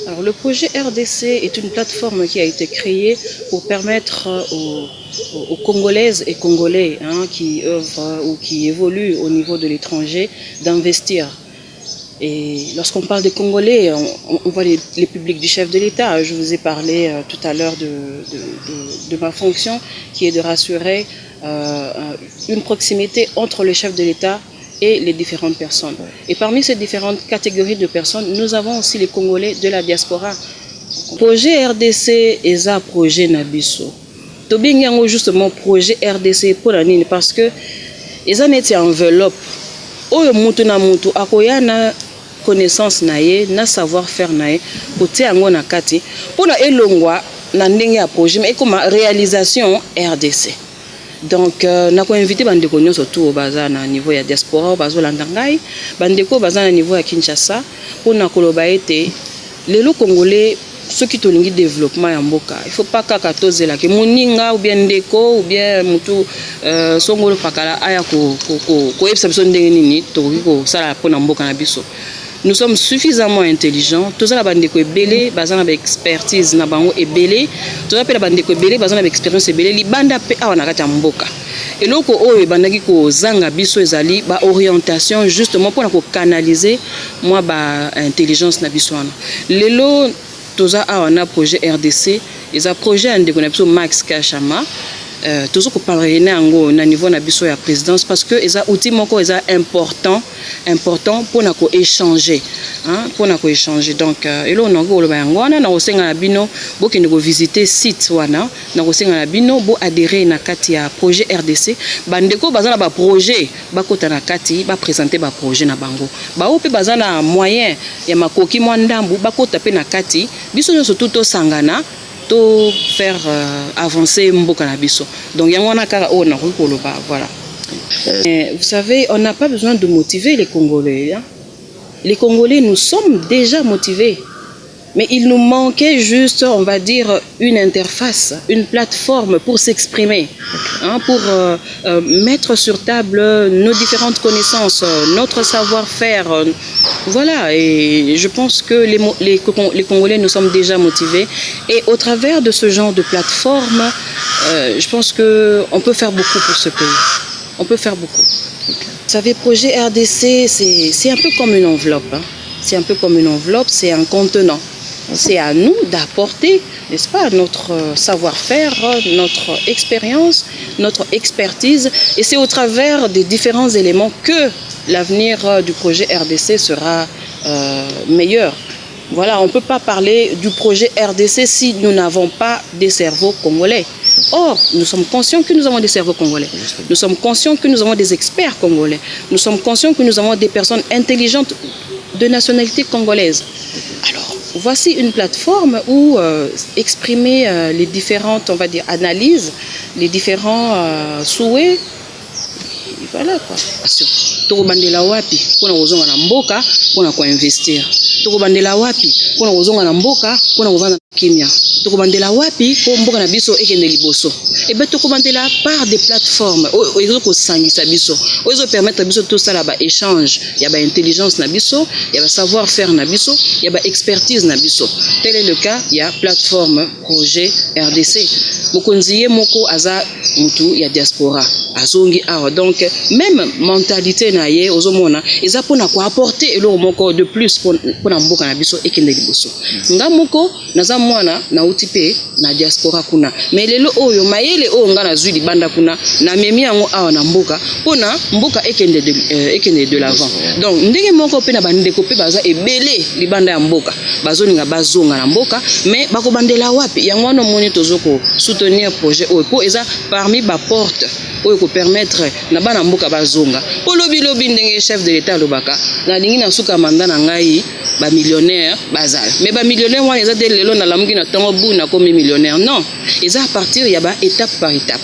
Alors, le projet RDC est une plateforme qui a été créée pour permettre aux Congolaises et Congolais qui œuvrent ou qui évoluent au niveau de l'étranger d'investir. Et lorsqu'on parle des Congolais, on voit les publics du chef de l'État. Je vous ai parlé tout à l'heure de ma fonction qui est de rassurer une proximité entre le chef de l'État et les différentes personnes. Et parmi ces différentes catégories de personnes, nous avons aussi les Congolais de la diaspora. Projet RDC est un projet Nabiso. Tobingango justement projet RDC pour l'année parce que ils en étaient enveloppe. Oyo mutu na mutu akoya na connaissance naye na savoir-faire naye pour te yango na kati pour na elongwa na ndenge ya projet mais comme réalisation RDC. Donc na ko invité bandeko nyonso tout au baza na niveau ya diaspora bazo landangai bandeko baza na niveau ya Kinshasa pour na koloba ete lelo congolais ceux qui tolingi développement ya mboka il faut pas kaka tozela ke moninga ou bien ndeko ou bien mutu songolo pakala aya ko epsa biso ndenge nini tokoki ko sala pona mboka na biso. Nous sommes suffisamment intelligents. Tous les bandeko ebele, bazana ba expertise na bango ebele. Tous les bandeko ebele, bazana ba expérience ebele. Li banda pe awa na kati ya mboka. Et loko oyo bandaki ko zanga biso ezali ba orientation justement pour ko canaliser moi ba intelligence na biso wana. Lelo toza awa na projet RDC, et un projet ndeko na biso Max Kachama. Toujours qu'on parle au niveau de la présidence parce que les outils important pour nous échanger pour nous échanger donc et là on a go le bangwana na osenga na bino boki ndiko visiter site wana na osenga na bino bo adhérer na kati ya projet RDC bandeko bazana ba projet bakota na kati ba présenter ba projet na bango ba ope bazana moyen ya makoki mwandambu bakota pe na kati biso nyo surtout sangana to faire avancer mboka na biso. Donc yangwana kara o na koloba voilà. Vous savez, on n'a pas besoin de motiver les Congolais. Les Congolais, nous sommes déjà motivés. Mais il nous manquait juste, on va dire, une interface, une plateforme pour s'exprimer, pour mettre sur table nos différentes connaissances, notre savoir-faire. Voilà, et je pense que les Congolais, nous sommes déjà motivés. Et au travers de ce genre de plateforme, je pense qu'on peut faire beaucoup pour ce pays. On peut faire beaucoup. Vous savez, projet RDC, c'est un peu comme une enveloppe. C'est un peu comme une enveloppe, c'est un contenant. C'est à nous d'apporter, n'est-ce pas, notre savoir-faire, notre expérience, notre expertise. Et c'est au travers des différents éléments que l'avenir du projet RDC sera meilleur. Voilà, on ne peut pas parler du projet RDC si nous n'avons pas des cerveaux congolais. Or, nous sommes conscients que nous avons des cerveaux congolais. Nous sommes conscients que nous avons des experts congolais. Nous sommes conscients que nous avons des personnes intelligentes de nationalité congolaise. Alors, voici une plateforme où exprimer les différentes, on va dire, analyses, les différents souhaits. Et voilà quoi. Tokobandela wapi pona kozonga na mboka pona ko investir. Tokobandela wapi pona kozonga na mboka pona kovanda kimia. Tokobandela wapi po mboka na biso ekende liboso. Et ben tokobandela par des plateformes oyo ko sangisa biso. Oyo permettre biso tout ça là ba échange, il y a ba intelligence na biso, il y a ba savoir-faire na biso, il y a ba expertise na biso. Tel est le cas, il y a plateforme projet RDC. Mokonziye moko aza mutu ya diaspora. Azongi awa donc même mentalité na ye ozomona eza pona ko apporter eloko moko de plus pona mboka na biso ekende liboso. Nga moko naza mwana na utipe na diaspora kuna. Mais lelo oyo mayele oyo nga na zwi libanda kuna na memi yango awa na mboka pona mboka ekende de l'avant. Donc ndenge moko pe na bandeko pe baza ebele libanda ya mboka. Bazoninga bazonga na mboka mais bakobandela wapi yango wana moni tozoko soutenir projet oyo po eza parmi ba porte oyo ko permettre na bana mboka bazonga. Po lobi ndenge chef de l'État lobaka na lingi na suka manda na ngai ba millionnaire bazal. Mais ba millionnaire wana eza de lelo na lamuki na tango bu na komi millionnaire. Non, eza à partir ya ba étape par étape.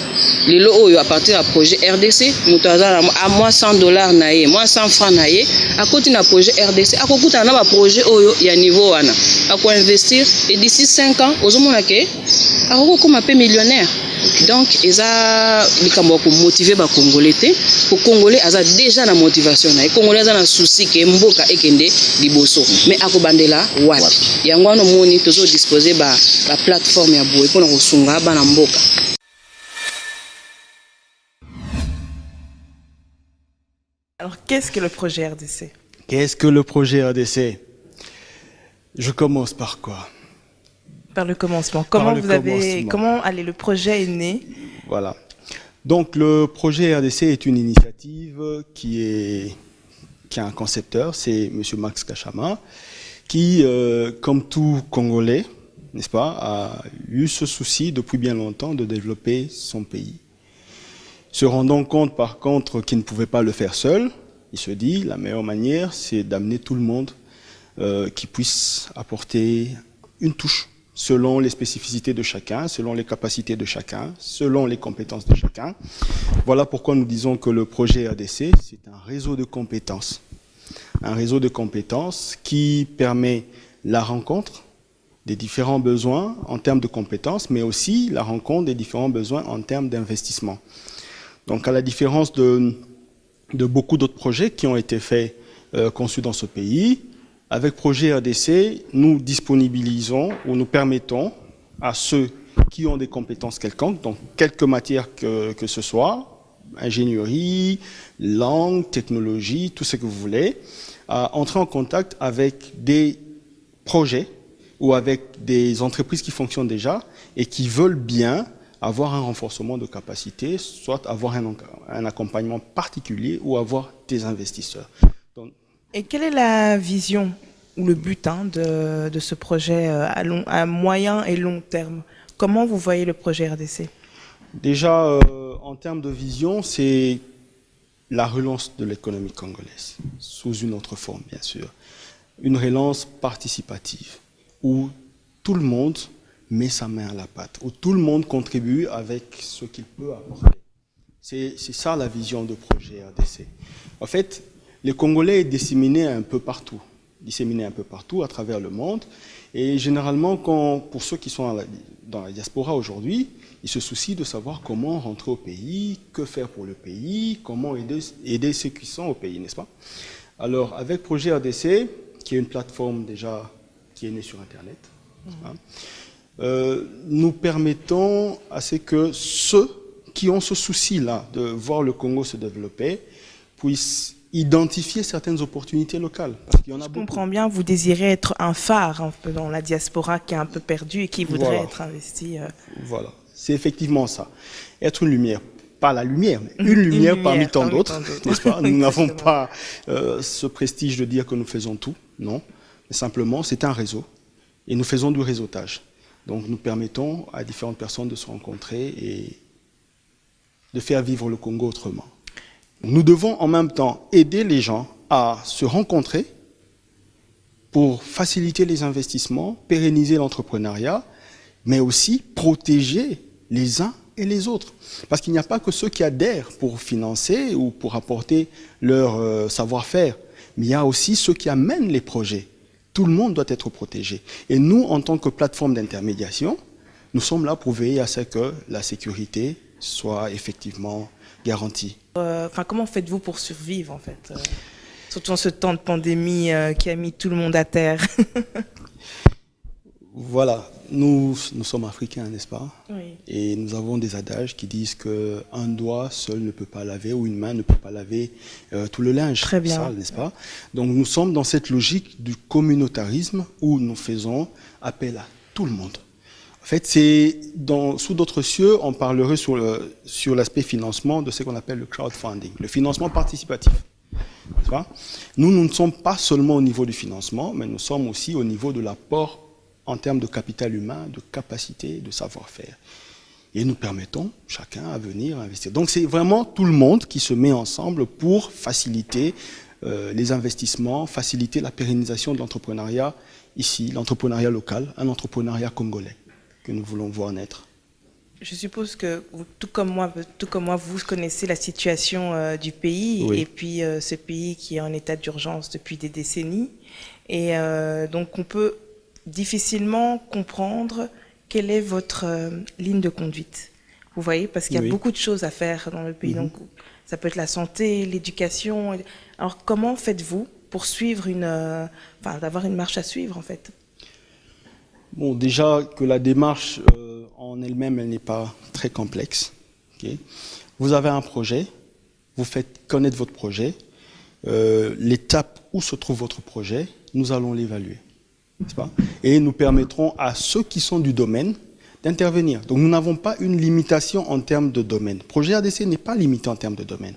lelo oyo à partir du projet RDC moto aza à moins 100 dollars na ye moins 100 francs na ye akoti na projet RDC akokutana na ba projet oyo ya niveau wana ako investir et d'ici 5 ans ozomona ke akokoma pe millionnaire. Donc eza likambo ko motiver ba congolais te ko congolais aza déjà na motivation na congolais aza na souci ke mboka ekende liboso mais akobandela wapi yango wana moni tozo disposer ba plateforme ya boye pona ko sunga bana mboka. Alors qu'est-ce que le projet RDC? Qu'est-ce que le projet RDC? Je commence par quoi? Par le commencement. Comment le projet est né? Voilà. Donc le projet RDC est une initiative qui a un concepteur, c'est M. Max Kachama, qui, comme tout Congolais, n'est-ce pas, a eu ce souci depuis bien longtemps de développer son pays. Se rendant compte par contre qu'il ne pouvait pas le faire seul, il se dit la meilleure manière c'est d'amener tout le monde qui puisse apporter une touche selon les spécificités de chacun, selon les capacités de chacun, selon les compétences de chacun. Voilà pourquoi nous disons que le projet RDC, c'est un réseau de compétences. Un réseau de compétences qui permet la rencontre des différents besoins en termes de compétences, mais aussi la rencontre des différents besoins en termes d'investissement. Donc à la différence de beaucoup d'autres projets qui ont été faits, conçus dans ce pays, avec Projet RDC, nous disponibilisons ou nous permettons à ceux qui ont des compétences quelconques, donc quelques matières que ce soit, ingénierie, langue, technologie, tout ce que vous voulez, à entrer en contact avec des projets ou avec des entreprises qui fonctionnent déjà et qui veulent bien avoir un renforcement de capacité, soit avoir un accompagnement particulier ou avoir des investisseurs. Donc, et quelle est la vision ou le but de ce projet à moyen et long terme? Comment vous voyez le projet RDC? Déjà, en termes de vision, c'est la relance de l'économie congolaise, sous une autre forme, bien sûr. Une relance participative, où tout le monde met sa main à la pâte, où tout le monde contribue avec ce qu'il peut apporter. C'est ça la vision de projet RDC. En fait, les Congolais sont disséminés un peu partout à travers le monde. Et généralement, pour ceux qui sont dans la diaspora aujourd'hui, ils se soucient de savoir comment rentrer au pays, que faire pour le pays, comment aider ceux qui sont au pays, n'est-ce pas? Alors, avec Projet RDC, qui est une plateforme déjà qui est née sur Internet, nous permettons à ce que ceux qui ont ce souci-là de voir le Congo se développer puissent identifier certaines opportunités locales. Parce qu'il y en a beaucoup. Je comprends bien, vous désirez être un phare un peu dans la diaspora qui est un peu perdue et qui voudrait être investi. Voilà, c'est effectivement ça. Être une lumière, pas la lumière, mais une lumière parmi tant d'autres, n'est-ce pas? Nous n'avons pas ce prestige de dire que nous faisons tout, non. Mais simplement, c'est un réseau et nous faisons du réseautage. Donc nous permettons à différentes personnes de se rencontrer et de faire vivre le Congo autrement. Nous devons en même temps aider les gens à se rencontrer pour faciliter les investissements, pérenniser l'entrepreneuriat, mais aussi protéger les uns et les autres. Parce qu'il n'y a pas que ceux qui adhèrent pour financer ou pour apporter leur savoir-faire, mais il y a aussi ceux qui amènent les projets. Tout le monde doit être protégé. Et nous, en tant que plateforme d'intermédiation, nous sommes là pour veiller à ce que la sécurité soit effectivement garantie. Comment faites-vous pour survivre, en fait, surtout en ce temps de pandémie qui a mis tout le monde à terre? Voilà, nous sommes africains, n'est-ce pas? Oui. Et nous avons des adages qui disent qu'un doigt seul ne peut pas laver, ou une main ne peut pas laver tout le linge sale, n'est-ce pas? Donc nous sommes dans cette logique du communautarisme où nous faisons appel à tout le monde. En fait, sous d'autres cieux, on parlerait sur l'aspect financement de ce qu'on appelle le crowdfunding, le financement participatif. Nous ne sommes pas seulement au niveau du financement, mais nous sommes aussi au niveau de l'apport en termes de capital humain, de capacité, de savoir-faire. Et nous permettons chacun à venir investir. Donc c'est vraiment tout le monde qui se met ensemble pour faciliter les investissements, faciliter la pérennisation de l'entrepreneuriat ici, l'entrepreneuriat local, un entrepreneuriat congolais que nous voulons voir naître. Je suppose que, tout comme moi, vous connaissez la situation du pays, Oui. et puis ce pays qui est en état d'urgence depuis des décennies. Et donc, on peut difficilement comprendre quelle est votre ligne de conduite. Vous voyez, parce qu'il y a Oui. beaucoup de choses à faire dans le pays. Donc, ça peut être la santé, l'éducation. Alors, comment faites-vous pour suivre d'avoir une marche à suivre, en fait? Bon, déjà que la démarche en elle-même, elle n'est pas très complexe. Ok. Vous avez un projet, vous faites connaître votre projet, l'étape où se trouve votre projet, nous allons l'évaluer, n'est-ce pas? Et nous permettrons à ceux qui sont du domaine d'intervenir. Donc nous n'avons pas une limitation en termes de domaine. Projet RDC n'est pas limité en termes de domaine.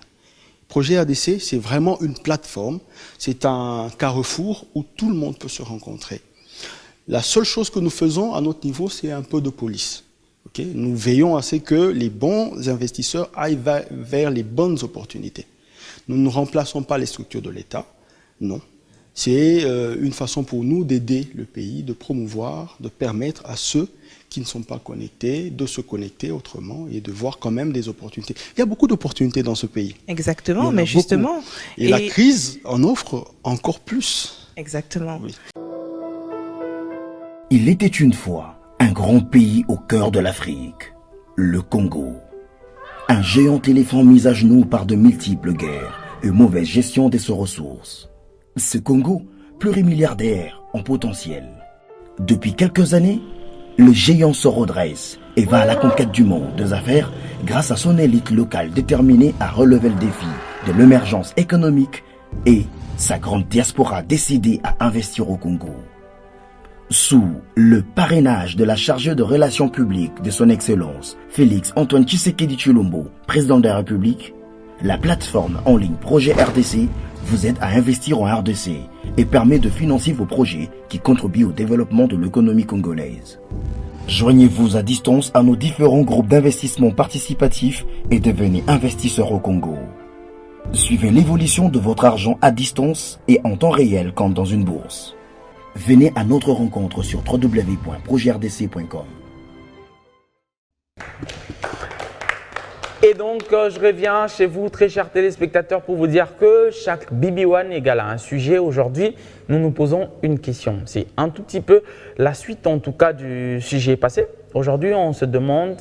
Projet RDC, c'est vraiment une plateforme, c'est un carrefour où tout le monde peut se rencontrer. La seule chose que nous faisons à notre niveau, c'est un peu de police. Okay? Nous veillons à ce que les bons investisseurs aillent vers les bonnes opportunités. Nous ne remplaçons pas les structures de l'État, non. C'est une façon pour nous d'aider le pays, de promouvoir, de permettre à ceux qui ne sont pas connectés de se connecter autrement et de voir quand même des opportunités. Il y a beaucoup d'opportunités dans ce pays. Exactement, mais justement... Et la crise en offre encore plus. Exactement. Oui. Il était une fois un grand pays au cœur de l'Afrique, le Congo. Un géant éléphant mis à genoux par de multiples guerres et mauvaise gestion de ses ressources. Ce Congo, plurimilliardaire en potentiel. Depuis quelques années, le géant se redresse et va à la conquête du monde des affaires grâce à son élite locale déterminée à relever le défi de l'émergence économique et sa grande diaspora décidée à investir au Congo. Sous le parrainage de la chargée de relations publiques de son Excellence, Félix Antoine Tshisekedi Tshilombo, président de la République, la plateforme en ligne Projet RDC vous aide à investir en RDC et permet de financer vos projets qui contribuent au développement de l'économie congolaise. Joignez-vous à distance à nos différents groupes d'investissement participatifs et devenez investisseur au Congo. Suivez l'évolution de votre argent à distance et en temps réel comme dans une bourse. Venez à notre rencontre sur www.projetrdc.com. Et donc, je reviens chez vous, très chers téléspectateurs, pour vous dire que chaque BB1 égale à un sujet. Aujourd'hui, nous nous posons une question. C'est un tout petit peu la suite, en tout cas, du sujet passé. Aujourd'hui, on se demande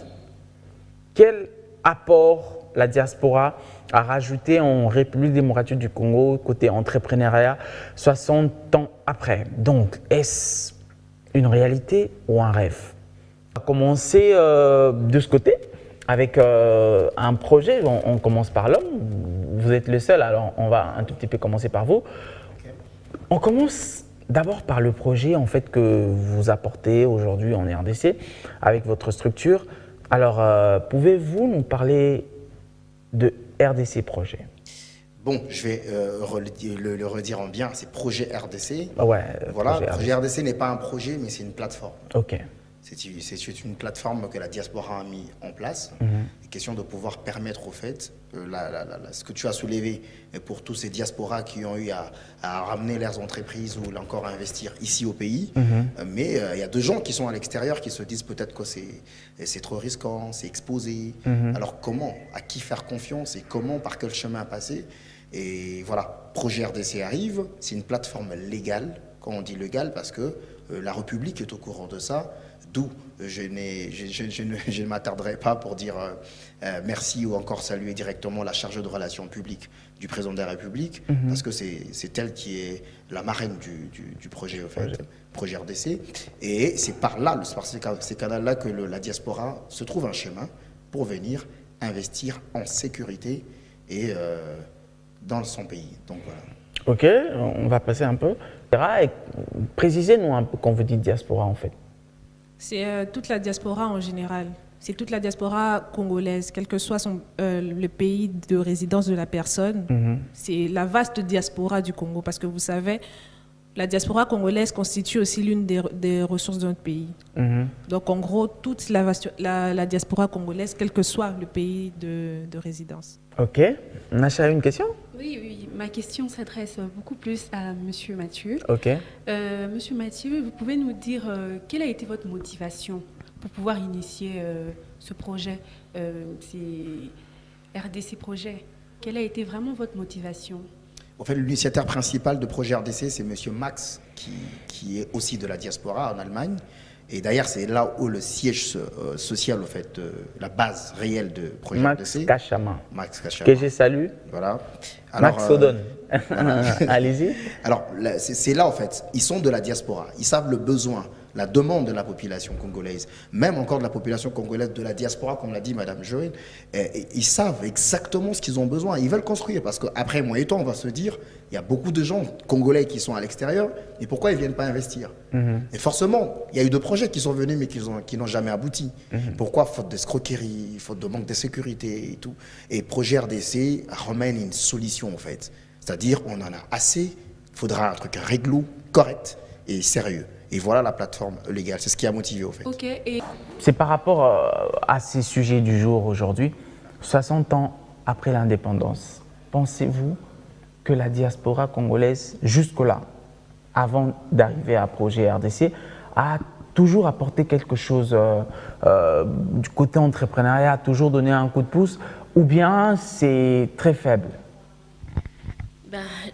quel apport la diaspora a rajouté en République démocratique du Congo, côté entrepreneuriat, 60 ans après. Donc, est-ce une réalité ou un rêve? On va commencer de ce côté. Avec un projet, on commence par l'homme. Vous êtes le seul, alors on va un tout petit peu commencer par vous. Okay. On commence d'abord par le projet en fait, que vous apportez aujourd'hui en RDC avec votre structure. Alors, pouvez-vous nous parler de RDC Projet? Bon, je vais le redire en bien, c'est Projet RDC. Ouais, voilà, Projet RDC n'est pas un projet, mais c'est une plateforme. Ok. C'est une plateforme que la diaspora a mis en place. Il est question de pouvoir permettre au fait, ce que tu as soulevé pour tous ces diasporas qui ont eu à ramener leurs entreprises ou encore à investir ici au pays. Mais il y a des gens qui sont à l'extérieur qui se disent peut-être que c'est trop risquant, c'est exposé. Alors comment, à qui faire confiance et comment, par quel chemin passer? Et voilà, Projet RDC arrive, c'est une plateforme légale. Quand on dit légale, parce que la République est au courant de ça. D'où je ne m'attarderai pas pour dire merci ou encore saluer directement la chargée de relations publiques du président de la République, parce que c'est elle qui est la marraine du projet, projet RDC. Et c'est par là, par ces canaux-là, que la diaspora se trouve un chemin pour venir investir en sécurité et dans son pays. Donc voilà. Ok, on va passer un peu. Précisez-nous un peu quand vous dites diaspora en fait. C'est toute la diaspora en général. C'est toute la diaspora congolaise, quel que soit le pays de résidence de la personne. C'est la vaste diaspora du Congo, parce que vous savez, la diaspora congolaise constitue aussi l'une des ressources de notre pays. Donc en gros, toute la diaspora congolaise, quel que soit le pays de résidence. Ok. Nacha, une question? Oui, ma question s'adresse beaucoup plus à M. Mathieu. Ok. Monsieur Mathieu, vous pouvez nous dire quelle a été votre motivation pour pouvoir initier ce projet, c'est RDC Projet. Quelle a été vraiment votre motivation? En fait, l'initiateur principal de projet RDC, c'est M. Max, qui est aussi de la diaspora en Allemagne. Et d'ailleurs, c'est là où le siège social, en fait, la base réelle de projet RDC. Max Kachama. Que je salue. Voilà. Alors, Max Sodon. Voilà. Allez-y. Alors, c'est là, en fait, ils sont de la diaspora. Ils savent le besoin, la demande de la population congolaise, même encore de la population congolaise de la diaspora, comme l'a dit Madame Joël. Ils savent exactement ce qu'ils ont besoin. Ils veulent construire parce qu'après mois et temps, on va se dire, il y a beaucoup de gens congolais qui sont à l'extérieur, et pourquoi ils ne viennent pas investir? Et forcément, il y a eu des projets qui sont venus, mais qui n'ont jamais abouti. Pourquoi? Faute d'escroquerie, faute de manque de sécurité et tout. Et projet RDC ramène une solution, en fait. C'est-à-dire, on en a assez, il faudra un truc réglo, correct et sérieux. Et voilà la plateforme légale, c'est ce qui a motivé, au fait. Ok, et C'est par rapport à ces sujets du jour aujourd'hui. 60 ans après l'indépendance, pensez-vous que la diaspora congolaise, jusque-là, avant d'arriver à projet RDC, a toujours apporté quelque chose du côté entrepreneuriat, a toujours donné un coup de pouce, ou bien c'est très faible?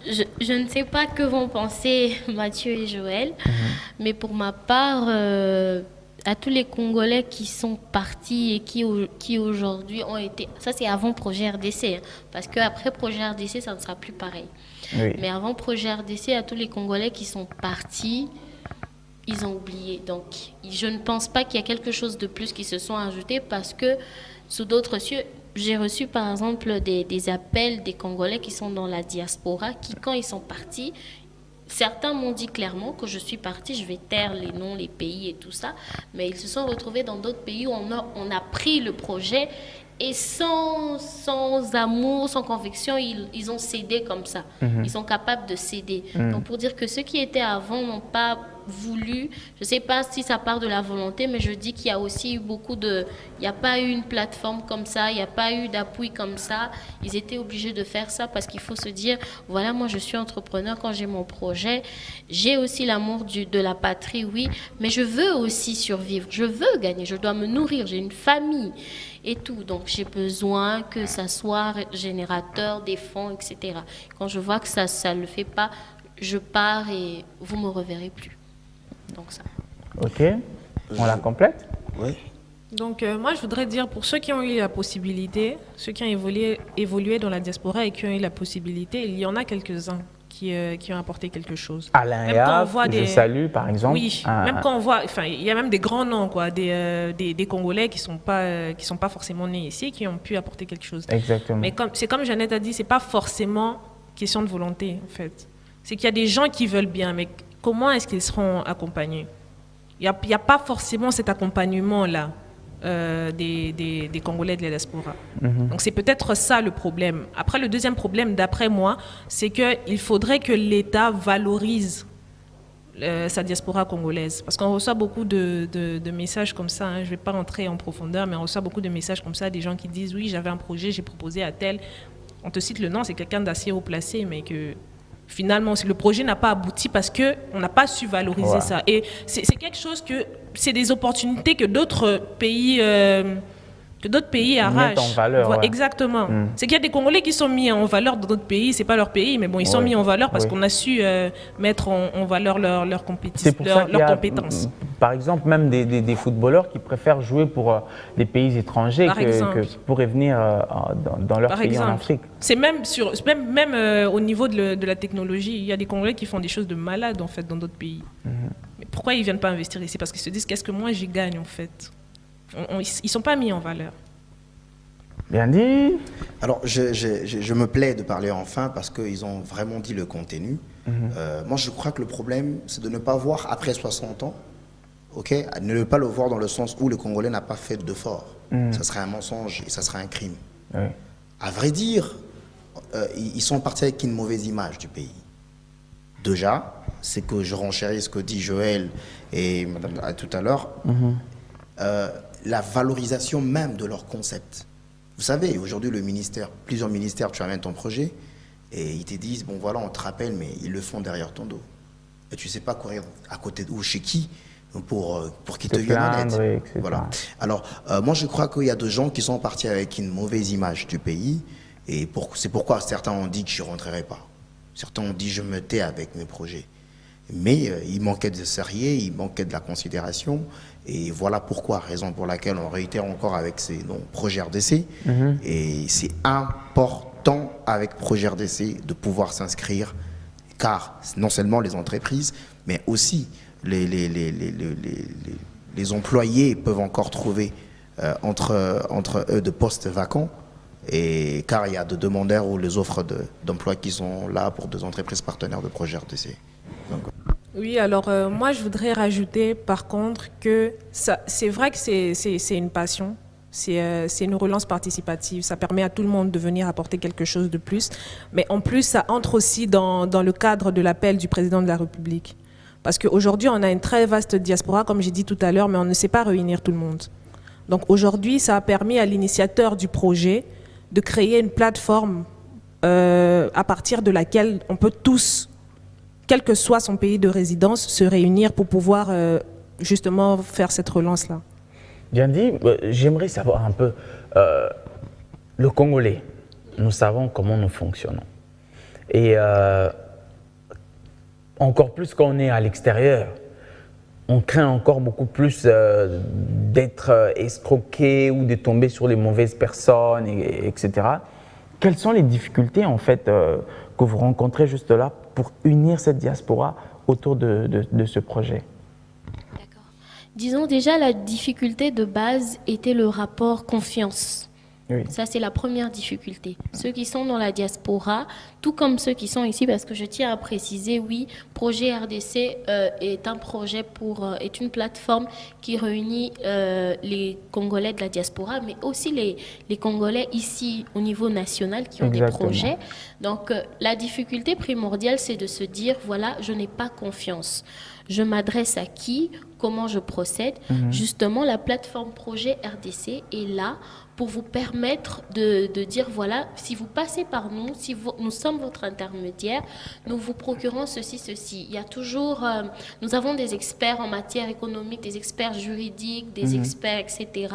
Je ne sais pas que vont penser Mathieu et Joël, mais pour ma part, à tous les Congolais qui sont partis et qui aujourd'hui ont été... Ça, c'est avant projet RDC, hein, parce qu'après projet RDC, ça ne sera plus pareil. Oui. Mais avant projet RDC, à tous les Congolais qui sont partis, ils ont oublié. Donc, je ne pense pas qu'il y a quelque chose de plus qui se sont ajoutés parce que sous d'autres cieux, j'ai reçu par exemple des appels des Congolais qui sont dans la diaspora, qui quand ils sont partis, certains m'ont dit clairement que je suis partie, je vais taire les noms, les pays et tout ça, mais ils se sont retrouvés dans d'autres pays où on a pris le projet et sans amour, sans conviction, ils ont cédé comme ça. Ils sont capables de céder. Donc pour dire que ceux qui étaient avant n'ont pas voulu, je ne sais pas si ça part de la volonté, mais je dis qu'il y a aussi eu beaucoup de... Il n'y a pas eu une plateforme comme ça, il n'y a pas eu d'appui comme ça. Ils étaient obligés de faire ça parce qu'il faut se dire, voilà, moi je suis entrepreneur quand j'ai mon projet. J'ai aussi l'amour de la patrie, oui, mais je veux aussi survivre. Je veux gagner, je dois me nourrir, j'ai une famille et tout. Donc j'ai besoin que ça soit générateur des fonds, etc. Quand je vois que ça ne le fait pas, je pars et vous ne me reverrez plus. Donc ça. Ok, on la complète? Oui. Donc moi, je voudrais dire, pour ceux qui ont eu la possibilité, ceux qui ont évolué dans la diaspora et qui ont eu la possibilité, il y en a quelques-uns qui ont apporté quelque chose. Alain Yaf, je salue par exemple. Oui, même quand on voit, enfin, il y a même des grands noms, quoi, des Congolais qui sont pas forcément nés ici, qui ont pu apporter quelque chose. Exactement. Mais c'est comme Jeannette a dit, c'est pas forcément question de volonté, en fait. C'est qu'il y a des gens qui veulent bien, mais comment est-ce qu'ils seront accompagnés? Il n'y a pas forcément cet accompagnement-là des Congolais de la diaspora. Donc c'est peut-être ça le problème. Après, le deuxième problème, d'après moi, c'est qu'il faudrait que l'État valorise sa diaspora congolaise. Parce qu'on reçoit beaucoup de messages comme ça, hein. Je ne vais pas rentrer en profondeur, mais on reçoit beaucoup de messages comme ça, des gens qui disent « Oui, j'avais un projet, j'ai proposé à tel... » On te cite le nom, c'est quelqu'un d'assez haut placé, mais que... Finalement, le projet n'a pas abouti parce qu'on n'a pas su valoriser ça. Et c'est quelque chose que... C'est des opportunités que d'autres pays arrachent. Mettent en valeur. Exactement. C'est qu'il y a des Congolais qui sont mis en valeur dans d'autres pays. C'est pas leur pays, mais bon, ils sont mis en valeur parce qu'on a su mettre en valeur leurs compétences. Par exemple, même des footballeurs qui préfèrent jouer pour des pays étrangers qui pourraient venir dans leur pays en Afrique. C'est même au niveau de la technologie, il y a des Congolais qui font des choses de malades en fait dans d'autres pays. Mais pourquoi ils viennent pas investir ici? Parce qu'ils se disent qu'est-ce que moi j'y gagne en fait. Ils sont pas mis en valeur. Bien dit. Alors, je me plais de parler enfin parce qu'ils ont vraiment dit le contenu. Moi, je crois que le problème, c'est de ne pas voir après 60 ans, ne pas le voir dans le sens où le Congolais n'a pas fait d'effort. Ça serait un mensonge et ça serait un crime. À vrai dire, ils sont partis avec une mauvaise image du pays. Déjà, c'est que je renchéris ce que dit Joël et Madame tout à l'heure, la valorisation même de leur concept. Vous savez, aujourd'hui, plusieurs ministères, tu amènes ton projet et ils te disent, bon voilà, on te rappelle, mais ils le font derrière ton dos. Et tu ne sais pas courir à côté ou chez qui pour qu'ils te viennent en aide. etc. Voilà. Alors, moi, je crois qu'il y a des gens qui sont partis avec une mauvaise image du pays. Et c'est pourquoi certains ont dit que je ne rentrerai pas. Certains ont dit que je me tais avec mes projets. Mais il manquait de sérieux, il manquait de la considération. Et voilà pourquoi, raison pour laquelle on réitère encore avec ces projets RDC. Et c'est important avec projet RDC de pouvoir s'inscrire, car non seulement les entreprises, mais aussi les employés peuvent encore trouver entre eux de postes vacants. Et car il y a des demandeurs ou les offres d'emploi qui sont là pour des entreprises partenaires de projet RDC. Donc, oui, alors moi je voudrais rajouter par contre que c'est vrai que c'est une passion, c'est une relance participative, ça permet à tout le monde de venir apporter quelque chose de plus, mais en plus ça entre aussi dans le cadre de l'appel du président de la République. Parce qu'aujourd'hui on a une très vaste diaspora, comme j'ai dit tout à l'heure, mais on ne sait pas réunir tout le monde. Donc aujourd'hui ça a permis à l'initiateur du projet de créer une plateforme à partir de laquelle on peut tous, quel que soit son pays de résidence, se réunir pour pouvoir justement faire cette relance-là. Bien dit, j'aimerais savoir un peu, le Congolais, nous savons comment nous fonctionnons. Et encore plus quand on est à l'extérieur, on craint encore beaucoup plus d'être escroqué ou de tomber sur les mauvaises personnes, etc. Quelles sont les difficultés en fait que vous rencontrez juste là pour unir cette diaspora autour de ce projet? D'accord. Disons déjà la difficulté de base était le rapport confiance. Oui. Ça, c'est la première difficulté. Ceux qui sont dans la diaspora, tout comme ceux qui sont ici, parce que je tiens à préciser, oui, Projet RDC est un projet est une plateforme qui réunit les Congolais de la diaspora, mais aussi les Congolais ici au niveau national qui ont Exactement. des projets. Donc, la difficulté primordiale, c'est de se dire, voilà, je n'ai pas confiance. Je m'adresse à qui? Comment je procède? Justement, la plateforme Projet RDC est là pour vous permettre de dire, voilà, si vous passez par nous, si nous sommes votre intermédiaire, nous vous procurons ceci, ceci. Il y a toujours, nous avons des experts en matière économique, des experts juridiques, des experts, etc.,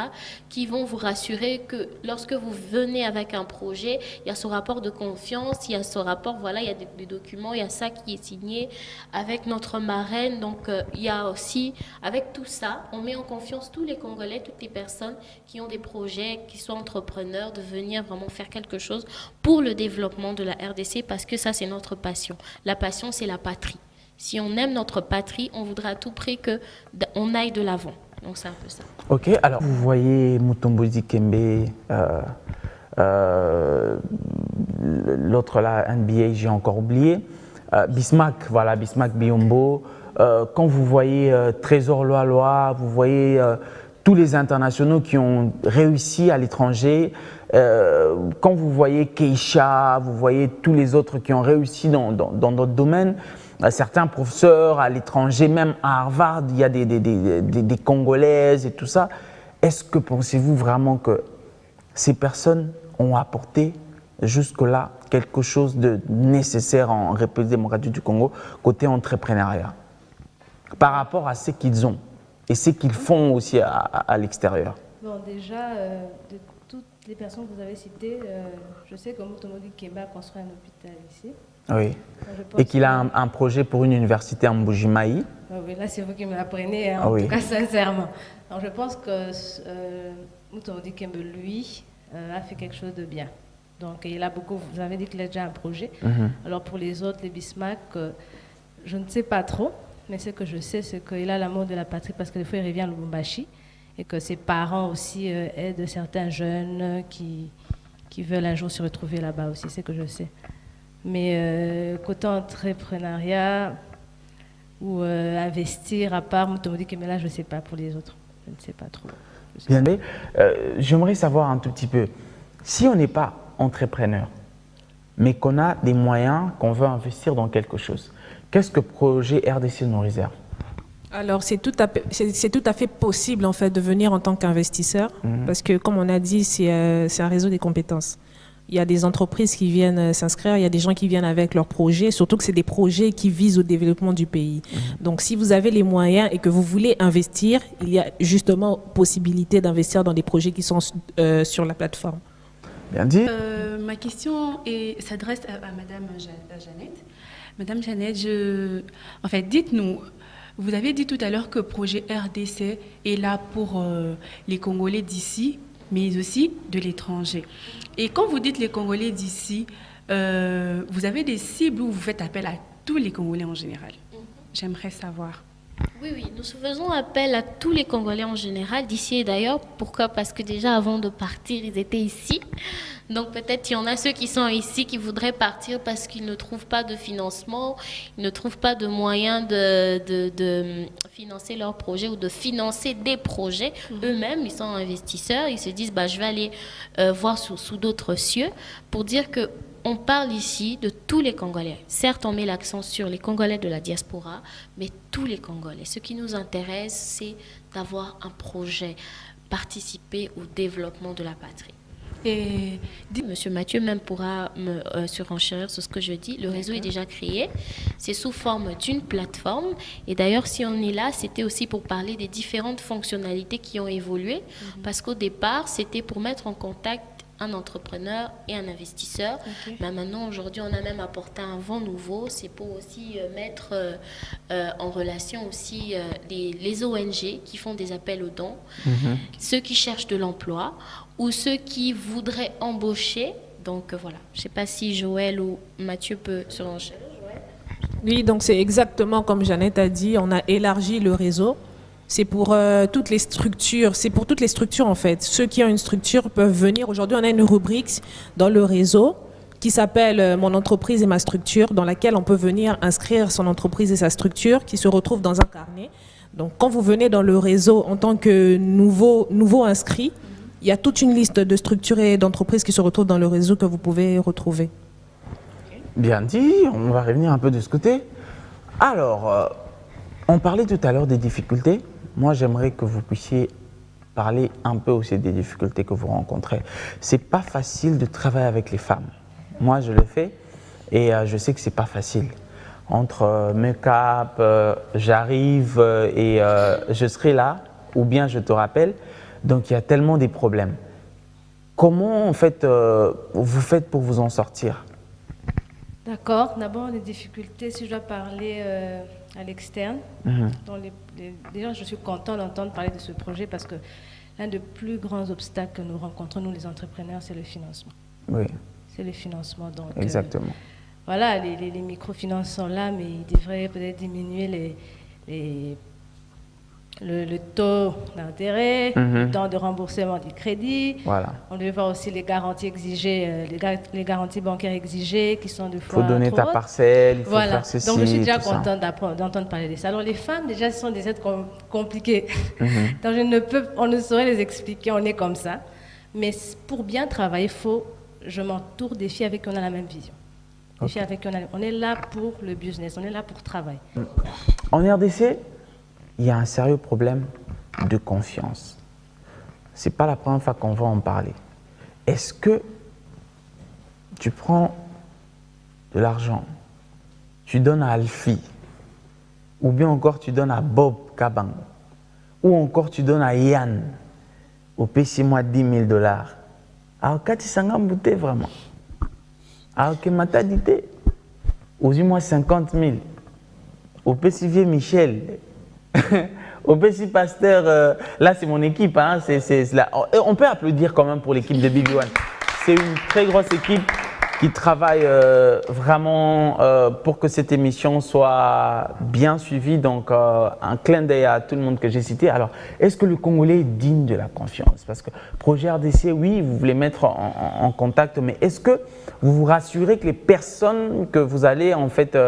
qui vont vous rassurer que lorsque vous venez avec un projet, il y a ce rapport de confiance, il y a ce rapport, voilà, il y a des documents, il y a ça qui est signé avec notre marraine. Donc, il y a aussi, avec tout ça, on met en confiance tous les Congolais, toutes les personnes qui ont des projets, qui soient entrepreneurs, de venir vraiment faire quelque chose pour le développement de la RDC, parce que ça, c'est notre passion. La passion, c'est la patrie. Si on aime notre patrie, on voudra à tout prix qu'on aille de l'avant. Donc, c'est un peu ça. Ok, alors vous voyez Mutombo Dikembe, l'autre là, NBA, j'ai encore oublié, Bismarck, voilà, Bismarck Biombo. Quand vous voyez Trésor Loa, vous voyez tous les internationaux qui ont réussi à l'étranger, quand vous voyez Keisha, vous voyez tous les autres qui ont réussi dans notre domaine, certains professeurs à l'étranger, même à Harvard, il y a des Congolaises et tout ça. Est-ce que pensez-vous vraiment que ces personnes ont apporté jusque-là quelque chose de nécessaire en République démocratique du Congo côté entrepreneuriat par rapport à ce qu'ils ont et ce qu'ils font aussi à l'extérieur? Bon, déjà, de toutes les personnes que vous avez citées, je sais que Mutombo Dikembe a construit un hôpital ici. Oui. Et qu'il a un projet pour une université en Mbujimayi. Oui, là, c'est vous qui me l'apprenez, hein, Oui. en tout cas sincèrement. Alors, je pense que Mutombo Dikembe, lui, a fait quelque chose de bien. Donc, il a beaucoup, vous avez dit qu'il a déjà un projet. Alors, pour les autres, les Bismarck, je ne sais pas trop. Mais ce que je sais, c'est qu'il a l'amour de la patrie parce que des fois, il revient à Lubumbashi et que ses parents aussi aident certains jeunes qui veulent un jour se retrouver là-bas aussi, c'est ce que je sais. Mais côté entrepreneuriat ou investir, à part Mutombo Dikembe, là, je ne sais pas pour les autres. Je ne sais pas trop. Bien, mais j'aimerais savoir un tout petit peu, si on n'est pas entrepreneur, mais qu'on a des moyens, qu'on veut investir dans quelque chose, qu'est-ce que Projet RDC nous réserve? Alors, c'est tout à fait possible en fait de venir en tant qu'investisseur, parce que comme on a dit, c'est un réseau des compétences. Il y a des entreprises qui viennent s'inscrire, il y a des gens qui viennent avec leurs projets, surtout que c'est des projets qui visent au développement du pays. Donc si vous avez les moyens et que vous voulez investir, il y a justement possibilité d'investir dans des projets qui sont sur la plateforme. Bien dit. Ma question s'adresse à Madame Jeannette. Madame Jeannette, en fait, dites-nous, vous avez dit tout à l'heure que projet RDC est là pour les Congolais d'ici, mais aussi de l'étranger. Et quand vous dites les Congolais d'ici, vous avez des cibles où vous faites appel à tous les Congolais en général. J'aimerais savoir. Oui, nous faisons appel à tous les Congolais en général, d'ici et d'ailleurs. Pourquoi? Parce que déjà, avant de partir, ils étaient ici. Donc peut-être il y en a ceux qui sont ici qui voudraient partir parce qu'ils ne trouvent pas de financement, ils ne trouvent pas de moyens de financer leurs projets ou de financer des projets. Eux-mêmes, ils sont investisseurs, ils se disent je vais aller voir sous d'autres cieux, pour dire que on parle ici de tous les Congolais. Certes, on met l'accent sur les Congolais de la diaspora, mais tous les Congolais. Ce qui nous intéresse, c'est d'avoir un projet, participer au développement de la patrie. Et Monsieur Mathieu même pourra me surenchérir sur ce que je dis. Le réseau est déjà créé. C'est sous forme d'une plateforme. Et d'ailleurs, si on est là, c'était aussi pour parler des différentes fonctionnalités qui ont évolué. Parce qu'au départ, c'était pour mettre en contact un entrepreneur et un investisseur. Mais maintenant, aujourd'hui, on a même apporté un vent nouveau. C'est pour aussi mettre en relation aussi les ONG qui font des appels aux dons, ceux qui cherchent de l'emploi ou ceux qui voudraient embaucher. Donc voilà, je ne sais pas si Joël ou Mathieu peut se rencher. Oui, donc c'est exactement comme Jeannette a dit, on a élargi le réseau. C'est pour toutes les structures, en fait. Ceux qui ont une structure peuvent venir. Aujourd'hui, on a une rubrique dans le réseau qui s'appelle « Mon entreprise et ma structure », dans laquelle on peut venir inscrire son entreprise et sa structure qui se retrouvent dans un carnet. Donc quand vous venez dans le réseau en tant que nouveau inscrit, il y a toute une liste de structures et d'entreprises qui se retrouvent dans le réseau que vous pouvez retrouver. Bien dit, on va revenir un peu de ce côté. Alors, on parlait tout à l'heure des difficultés. Moi, j'aimerais que vous puissiez parler un peu aussi des difficultés que vous rencontrez. C'est pas facile de travailler avec les femmes. Moi, je le fais et je sais que c'est pas facile. Entre make-up, j'arrive et je serai là, ou bien je te rappelle. Donc, il y a tellement des problèmes. Comment, en fait, vous faites pour vous en sortir? D'accord. D'abord, les difficultés, si je dois parler à l'externe. Déjà, je suis contente d'entendre parler de ce projet parce que l'un des plus grands obstacles que nous rencontrons, nous les entrepreneurs, c'est le financement. Oui. C'est le financement. Donc, exactement. Voilà, les microfinances sont là, mais ils devraient peut-être diminuer le taux d'intérêt, le temps de remboursement du crédit. Voilà. On devait voir aussi les garanties exigées, les garanties bancaires exigées qui sont de fois. Il faut donner ta parcelle, il faut faire ceci. Donc je suis déjà contente d'entendre parler de ça. Alors les femmes déjà ce sont des êtres compliqués. Donc on ne saurait les expliquer, on est comme ça. Mais pour bien travailler, je m'entoure des filles avec qui on a la même vision. Des filles avec qui on est là pour le business, on est là pour travailler. En RDC, il y a un sérieux problème de confiance. Ce n'est pas la première fois qu'on va en parler. Est-ce que tu prends de l'argent, tu donnes à Alfie, ou bien encore tu donnes à Bob Kabang, ou encore tu donnes à Yann, au PC-moi $10 000. Alors, quand tu s'en embouté vraiment, alors que ma dit, aux-moi 50 000, au PC Michel, au petit pasteur, là c'est mon équipe, hein, on peut applaudir quand même pour l'équipe de BB1. C'est une très grosse équipe qui travaille vraiment pour que cette émission soit bien suivie. Donc un clin d'œil à tout le monde que j'ai cité. Alors, est-ce que le Congolais est digne de la confiance? Parce que projet RDC, oui, vous voulez mettre en contact, mais est-ce que vous vous rassurez que les personnes que vous allez en fait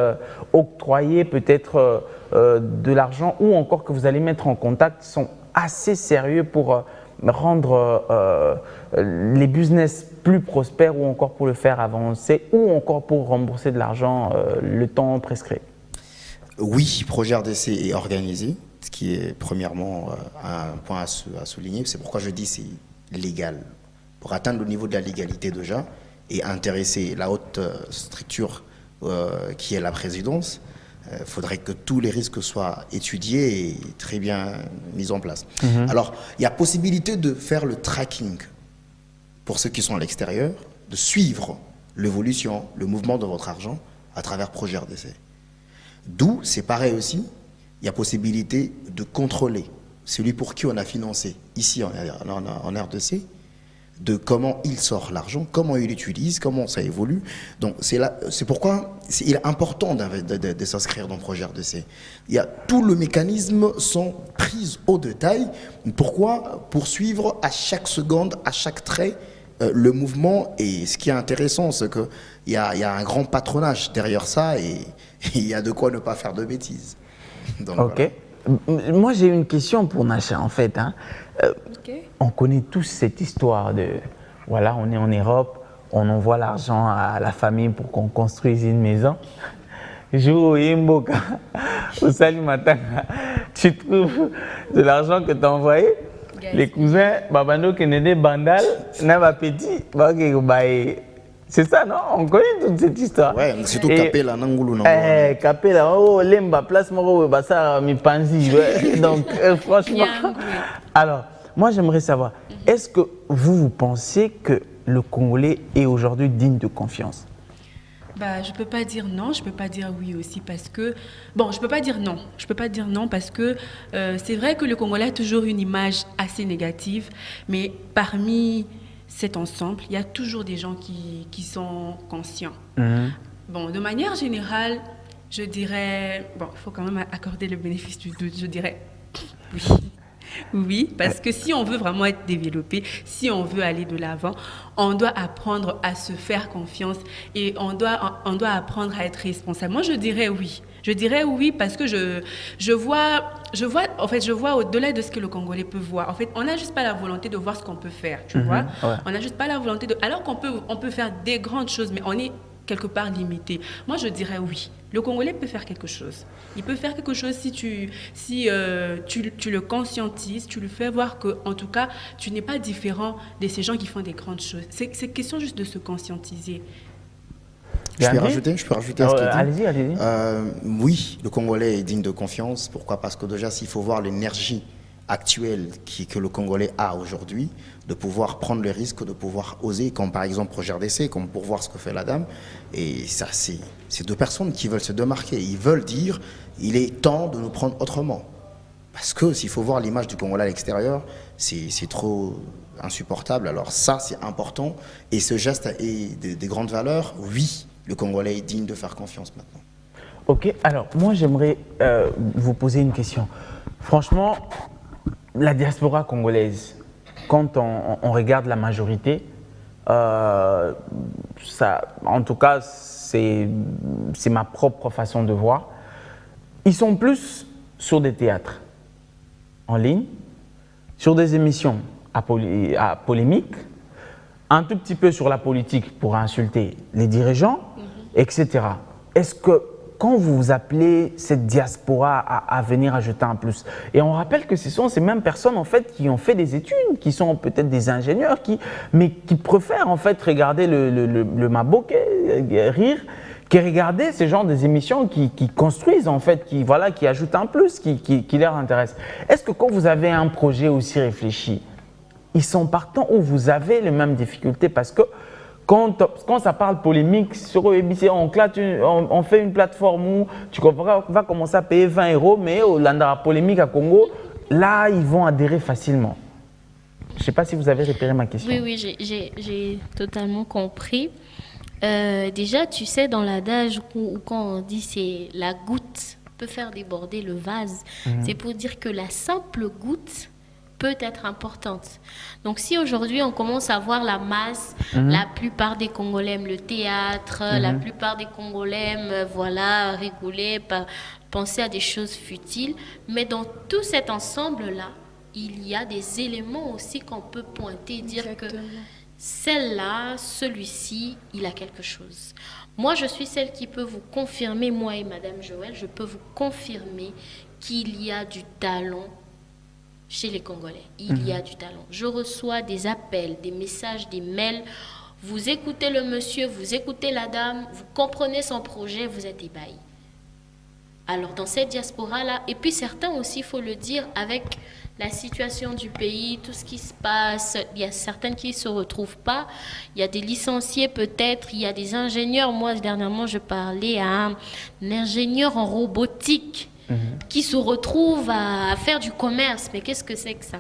octroyer peut-être de l'argent ou encore que vous allez mettre en contact sont assez sérieux pour rendre les business plus prospères ou encore pour le faire avancer ou encore pour rembourser de l'argent le temps prescrit? Oui, projet RDC est organisé, ce qui est premièrement un point à souligner. C'est pourquoi je dis c'est légal. Pour atteindre le niveau de la légalité déjà, et intéresser la haute structure qui est la présidence, il faudrait que tous les risques soient étudiés et très bien mis en place. Alors, il y a possibilité de faire le tracking pour ceux qui sont à l'extérieur, de suivre l'évolution, le mouvement de votre argent à travers projet RDC. D'où, c'est pareil aussi, il y a possibilité de contrôler celui pour qui on a financé ici en RDC, de comment il sort l'argent, comment il l'utilise, comment ça évolue. Donc c'est pourquoi il est important de s'inscrire dans le projet RDC. Tout le mécanisme sont pris au détail. Pourquoi? Pour suivre à chaque seconde, à chaque trait, le mouvement. Et ce qui est intéressant, c'est qu'il y a un grand patronage derrière ça et il y a de quoi ne pas faire de bêtises. Donc, ok. Voilà. Moi, j'ai une question pour Nacha, en fait. On connaît tous cette histoire de, voilà, on est en Europe, on envoie l'argent à la famille pour qu'on construise une maison. Jour Imboka, au Salimatanga, tu trouves de l'argent que tu as envoyé. Les cousins, Babano Kennedy, Bandal, Nava Petit, c'est ça, non? On connaît toute cette histoire. Ouais, surtout Kapela, Nangoulou. Kapela, oh, Lemba, place Moro, Bassa, mi Panzi. Donc, franchement. Alors, moi, j'aimerais savoir, est-ce que vous pensez que le Congolais est aujourd'hui digne de confiance? Je peux pas dire non, je peux pas dire oui aussi parce que... Bon, je peux pas dire non. Je peux pas dire non parce que c'est vrai que le Congolais a toujours une image assez négative, mais parmi cet ensemble, il y a toujours des gens qui sont conscients. Bon, de manière générale, je dirais... Bon, il faut quand même accorder le bénéfice du doute, je dirais oui. Oui, parce que si on veut vraiment être développé, si on veut aller de l'avant, on doit apprendre à se faire confiance et on doit apprendre à être responsable. Moi, je dirais oui. Je dirais oui parce que je vois au-delà de ce que le Congolais peut voir. En fait, on n'a juste pas la volonté de voir ce qu'on peut faire, tu vois. Ouais. On n'a juste pas la volonté de... Alors qu'on peut faire des grandes choses, mais on est quelque part limité. Moi, je dirais oui. Le Congolais peut faire quelque chose. Il peut faire quelque chose si tu le conscientises, tu lui fais voir que, en tout cas, tu n'es pas différent de ces gens qui font des grandes choses. C'est question juste de se conscientiser. Je peux rajouter à ce qu'il dit. Allez-y. Oui, le Congolais est digne de confiance. Pourquoi? Parce que déjà, s'il faut voir l'énergie actuelle que le Congolais a aujourd'hui, de pouvoir prendre le risque, de pouvoir oser, comme par exemple Projet RDC, comme pour voir ce que fait la dame. Et ça, c'est deux personnes qui veulent se démarquer. Ils veulent dire, il est temps de nous prendre autrement. Parce que s'il faut voir l'image du Congolais à l'extérieur, c'est trop insupportable. Alors ça, c'est important. Et ce geste est des grandes valeurs. Oui, le Congolais est digne de faire confiance maintenant. Ok, alors moi j'aimerais vous poser une question. Franchement, la diaspora congolaise, quand on regarde la majorité, ça, en tout cas, c'est ma propre façon de voir. Ils sont plus sur des théâtres en ligne, sur des émissions à polémique, un tout petit peu sur la politique pour insulter les dirigeants, etc. Est-ce que quand vous vous appelez cette diaspora à venir ajouter un plus, et on rappelle que ce sont ces mêmes personnes en fait qui ont fait des études, qui sont peut-être des ingénieurs, mais qui préfèrent en fait regarder le Maboke, rire, qui regarder ce genre des émissions qui construisent en fait, qui ajoutent un plus, qui leur intéresse. Est-ce que quand vous avez un projet aussi réfléchi, ils sont partants ou vous avez les mêmes difficultés? Parce que quand ça parle polémique, sur EBC, on fait une plateforme où tu vas commencer à payer 20 €, mais au Landara polémique à Congo, là, ils vont adhérer facilement. Je ne sais pas si vous avez repéré ma question. Oui, j'ai totalement compris. Déjà, tu sais, dans l'adage où quand on dit c'est la goutte peut faire déborder le vase, c'est pour dire que la simple goutte peut être importante. Donc si aujourd'hui on commence à voir la masse, la plupart des Congolais aiment le théâtre, la plupart des Congolais aiment rigoler, penser à des choses futiles, mais dans tout cet ensemble-là, il y a des éléments aussi qu'on peut pointer, dire que celle-là, celui-ci, il a quelque chose. Moi, je suis celle qui peut vous confirmer, moi et Madame Joël, je peux vous confirmer qu'il y a du talent chez les Congolais. Il y a du talent. Je reçois des appels, des messages, des mails Vous écoutez le monsieur, vous écoutez la dame, vous comprenez son projet, vous êtes ébahi. Alors dans cette diaspora-là, et puis certains aussi, il faut le dire, avec la situation du pays, tout ce qui se passe, il y a certaines qui ne se retrouvent pas, il y a des licenciés peut-être, il y a des ingénieurs. Moi, dernièrement, je parlais à un ingénieur en robotique qui se retrouve à faire du commerce. Mais qu'est-ce que c'est que ça ?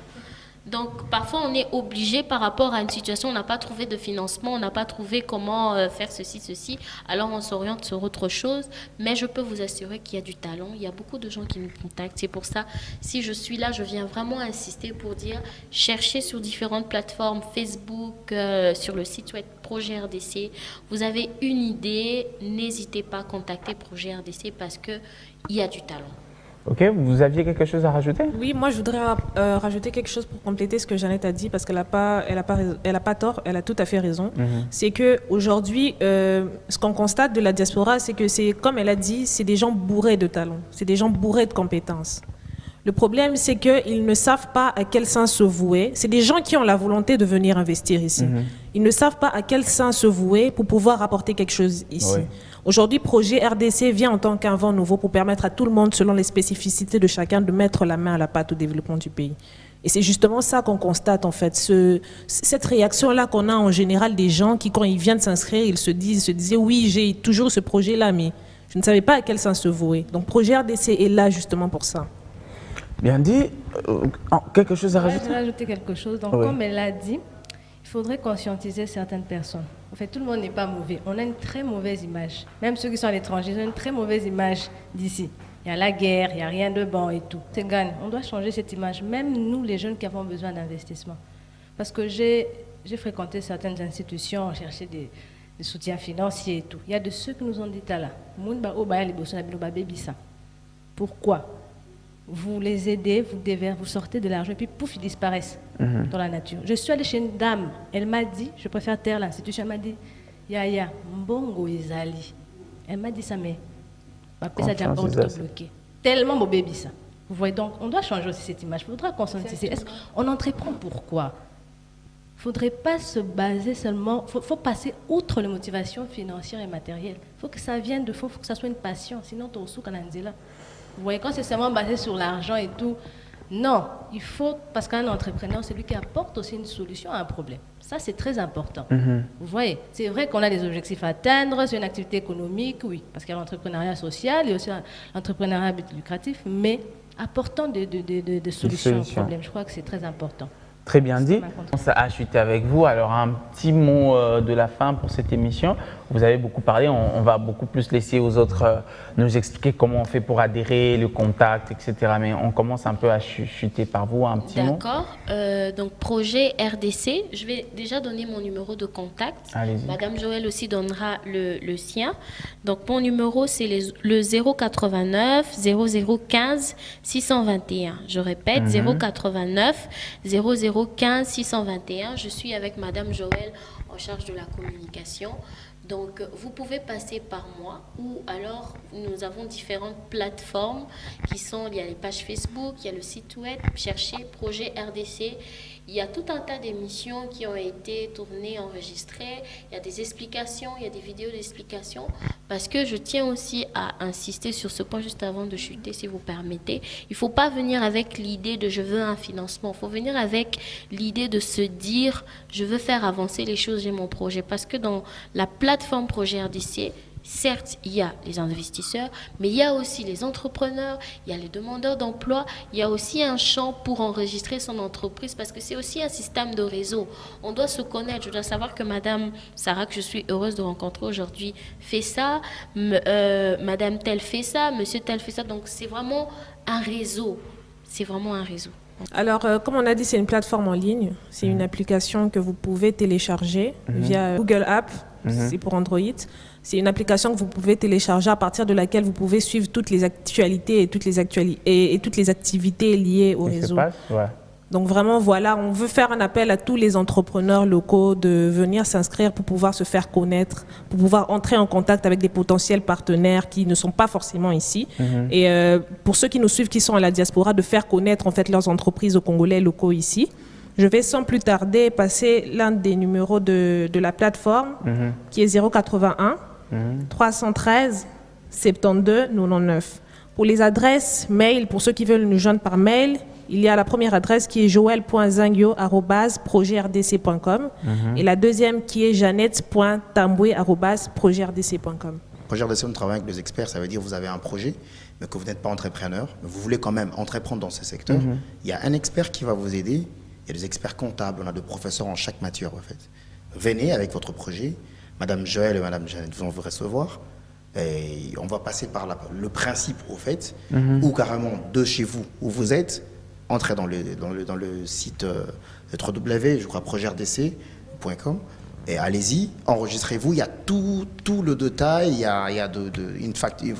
Donc, parfois, on est obligé par rapport à une situation, on n'a pas trouvé de financement, on n'a pas trouvé comment faire ceci, alors on s'oriente sur autre chose. Mais je peux vous assurer qu'il y a du talent, il y a beaucoup de gens qui nous contactent. C'est pour ça, si je suis là, je viens vraiment insister pour dire, cherchez sur différentes plateformes, Facebook, sur le site web Projet RDC. Vous avez une idée, n'hésitez pas à contacter Projet RDC parce qu'il y a du talent. Ok, vous aviez quelque chose à rajouter? Oui, moi je voudrais rajouter quelque chose pour compléter ce que Jeannette a dit parce qu'elle n'a pas tort, elle a tout à fait raison. C'est que aujourd'hui, ce qu'on constate de la diaspora, c'est que c'est comme elle a dit, c'est des gens bourrés de talent, c'est des gens bourrés de compétences. Le problème, c'est qu'ils ne savent pas à quel sens se vouer. C'est des gens qui ont la volonté de venir investir ici. Ils ne savent pas à quel sens se vouer pour pouvoir apporter quelque chose ici. Oui. Aujourd'hui, Projet RDC vient en tant qu'un vent nouveau pour permettre à tout le monde, selon les spécificités de chacun, de mettre la main à la pâte au développement du pays. Et c'est justement ça qu'on constate, en fait. Cette réaction-là qu'on a en général des gens qui, quand ils viennent s'inscrire, ils se disaient « Oui, j'ai toujours ce projet-là, mais je ne savais pas à quel sens se vouer. » Donc, Projet RDC est là justement pour ça. Bien dit. Quelque chose à rajouter? Je vais rajouter quelque chose. Donc, comme elle l'a dit, il faudrait conscientiser certaines personnes. En fait, tout le monde n'est pas mauvais. On a une très mauvaise image. Même ceux qui sont à l'étranger, ils ont une très mauvaise image d'ici. Il y a la guerre, il n'y a rien de bon et tout. C'est gagne. On doit changer cette image. Même nous, les jeunes qui avons besoin d'investissement. Parce que j'ai fréquenté certaines institutions, cherché des soutiens financiers et tout. Il y a de ceux qui nous ont dit là. Pourquoi? Vous les aidez, vous sortez de l'argent et puis pouf, ils disparaissent dans la nature. Je suis allée chez une dame, elle m'a dit, je préfère taire l'institution, elle m'a dit, Yaya, mbongo ezali. Elle m'a dit ça, mais ma pesa déjà bloqué. Tellement mon bébé ça. Vous voyez, donc on doit changer aussi cette image. Il faudra conscientiser. On entreprend pourquoi? Il ne faudrait pas se baser seulement, il faut passer outre les motivations financières et matérielles. Il faut que ça vienne de fond, il faut que ça soit une passion, sinon tu es au souk. Vous voyez, quand c'est seulement basé sur l'argent et tout, non, il faut, parce qu'un entrepreneur, c'est lui qui apporte aussi une solution à un problème. Ça, c'est très important. Vous voyez, c'est vrai qu'on a des objectifs à atteindre, c'est une activité économique, oui, parce qu'il y a l'entrepreneuriat social et aussi l'entrepreneuriat but lucratif, mais apportant des solutions aux problèmes. Je crois que c'est très important. Très bien dit. On s'est chuté avec vous. Alors, un petit mot de la fin pour cette émission. Vous avez beaucoup parlé. On va beaucoup plus laisser aux autres nous expliquer comment on fait pour adhérer, le contact, etc. Mais on commence un peu à chuter par vous. Un petit mot. D'accord. Donc, Projet RDC. Je vais déjà donner mon numéro de contact. Madame Joëlle aussi donnera le sien. Donc, mon numéro, c'est le 089 0015 621. Je répète, 089 0015 621. Je suis avec Madame Joëlle en charge de la communication. Donc, vous pouvez passer par moi ou alors nous avons différentes plateformes qui sont, il y a les pages Facebook, il y a le site web, cherchez Projet RDC. Il y a tout un tas d'émissions qui ont été tournées, enregistrées. Il y a des explications, il y a des vidéos d'explications. Parce que je tiens aussi à insister sur ce point juste avant de chuter, si vous permettez. Il ne faut pas venir avec l'idée de « je veux un financement ». Il faut venir avec l'idée de se dire « je veux faire avancer les choses, j'ai mon projet ». Parce que dans la plateforme Projet RDC, certes, il y a les investisseurs, mais il y a aussi les entrepreneurs, il y a les demandeurs d'emploi, il y a aussi un champ pour enregistrer son entreprise parce que c'est aussi un système de réseau. On doit se connaître. Je dois savoir que Madame Sarah, que je suis heureuse de rencontrer aujourd'hui, fait ça, Madame telle fait ça, Monsieur tel fait ça. Donc, c'est vraiment un réseau. C'est vraiment un réseau. Alors, comme on a dit, c'est une plateforme en ligne. C'est une application que vous pouvez télécharger via Google App. C'est pour Android. C'est une application que vous pouvez télécharger à partir de laquelle vous pouvez suivre toutes les actualités et toutes les activités liées au réseau. Donc vraiment, voilà, on veut faire un appel à tous les entrepreneurs locaux de venir s'inscrire pour pouvoir se faire connaître, pour pouvoir entrer en contact avec des potentiels partenaires qui ne sont pas forcément ici. Et pour ceux qui nous suivent, qui sont à la diaspora, de faire connaître en fait leurs entreprises aux Congolais locaux ici. Je vais sans plus tarder passer l'un des numéros de la plateforme qui est 081 313 72 99. Pour les adresses mail, pour ceux qui veulent nous joindre par mail, il y a la première adresse qui est joel.zangyo@projetrdc.com et la deuxième qui est janette.tamboué@projetrdc.com. Projet RDC, on travaille avec les experts, ça veut dire que vous avez un projet, mais que vous n'êtes pas entrepreneur, mais vous voulez quand même entreprendre dans ce secteur. Il y a un expert qui va vous aider, il y a des experts comptables, on a des professeurs en chaque matière en fait. Venez avec votre projet, Madame Joël et Madame Jeannette vont vous recevoir, et on va passer par le principe au fait, ou carrément de chez vous, où vous êtes, entrez dans le site www, je crois, projetrdc.com. Et allez-y, enregistrez-vous, il y a tout le détail, il y a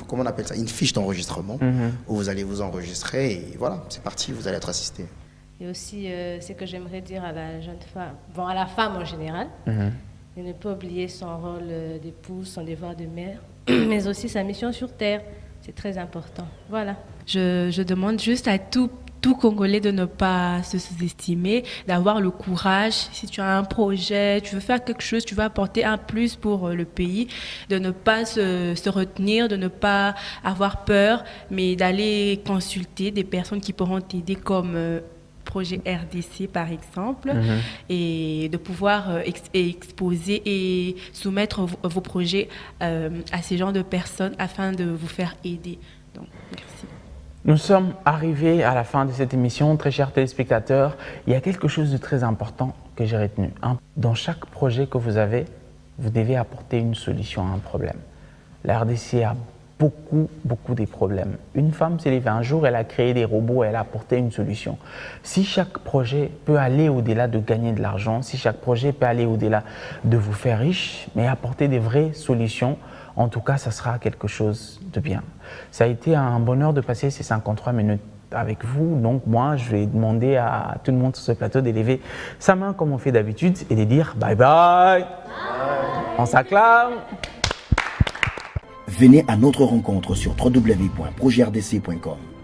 comment on appelle ça, une fiche d'enregistrement où vous allez vous enregistrer et voilà, c'est parti, vous allez être assisté. Et aussi, ce que j'aimerais dire à la jeune femme, à la femme en général, de ne pas oublier son rôle d'épouse, son devoir de mère, mais aussi sa mission sur Terre, c'est très important. Voilà. Je demande juste à tout Congolais de ne pas se sous-estimer, d'avoir le courage. Si tu as un projet, tu veux faire quelque chose, tu veux apporter un plus pour le pays, de ne pas se retenir, de ne pas avoir peur, mais d'aller consulter des personnes qui pourront t'aider comme Projet RDC par exemple, et de pouvoir exposer et soumettre vos projets à ces genres de personnes afin de vous faire aider. Donc, merci. Nous sommes arrivés à la fin de cette émission, très chers téléspectateurs. Il y a quelque chose de très important que j'ai retenu. Dans chaque projet que vous avez, vous devez apporter une solution à un problème. La RDC a beaucoup de problèmes. Une femme s'est levée un jour, elle a créé des robots, elle a apporté une solution. Si chaque projet peut aller au-delà de gagner de l'argent, si chaque projet peut aller au-delà de vous faire riche, mais apporter des vraies solutions, en tout cas, ça sera quelque chose de bien. Ça a été un bonheur de passer ces 53 minutes avec vous. Donc moi, je vais demander à tout le monde sur ce plateau d'élever sa main comme on fait d'habitude et de dire bye bye. On s'acclame. Venez à notre rencontre sur www.projetrdc.com.